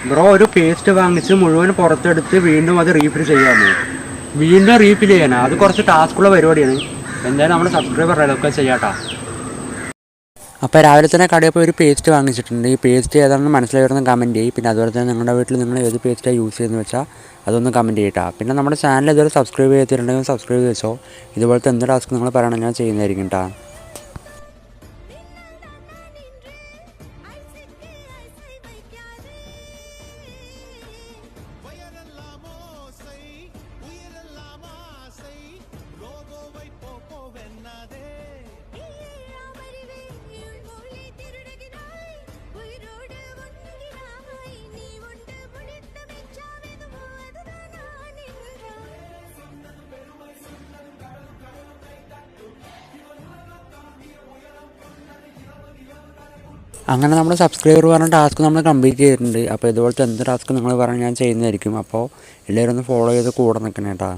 Bro ഒരു paste വാങ്ങിച്ച് മുഴുവൻ പുറത്തെടുത്ത് വീണ്ടും അത് റീഫിൽ ചെയ്യാമോ? വീണ്ടും റീഫിൽ ചെയ്യാനാ? അത് കുറച്ച് ടാസ്ക്കുള്ള പരിപാടിയാണ്. എന്തായാലും നമ്മുടെ സബ്സ്ക്രൈബർ അതൊക്കെ ചെയ്യാട്ടാ. അപ്പോൾ രാവിലെ തന്നെ കടയിൽ പോയി ഒരു പേസ്റ്റ് വാങ്ങിച്ചിട്ടുണ്ട്. ഈ പേസ്റ്റ് ഏതാണെന്ന് മനസ്സിലായി വരുന്ന കമൻറ്റ് ചെയ്യും. പിന്നെ അതുപോലെ തന്നെ നിങ്ങളുടെ വീട്ടിൽ നിങ്ങൾ ഏത് പേസ്റ്റാണ് യൂസ് ചെയ്യുന്നത് വെച്ചാൽ അതൊന്ന് കമൻറ്റ് ചെയ്യട്ടാ. പിന്നെ നമ്മുടെ ചാനൽ ഇതുവരെ സബ്സ്ക്രൈബ് ചെയ്തിട്ടുണ്ടെങ്കിൽ സബ്സ്ക്രൈബ് വെച്ചോ. ഇതുപോലത്തെ എന്ത് ടാസ്ക് നിങ്ങൾ പറയണം, ഞാൻ ചെയ്യുന്നതായിരിക്കും കേട്ടോ. അങ്ങനെ നമ്മുടെ സബ്സ്ക്രൈബർ പറഞ്ഞ ടാസ്ക് നമ്മൾ കംപ്ലീറ്റ് ചെയ്തിട്ടുണ്ട്. അപ്പോൾ ഇതുപോലത്തെ എന്ത് ടാസ്ക് നിങ്ങൾ പറഞ്ഞാൽ ഞാൻ ചെയ്യുന്നതായിരിക്കും. അപ്പോൾ എല്ലാവരും ഒന്ന് ഫോളോ ചെയ്ത് കൂടെ നിൽക്കണം കേട്ടോ.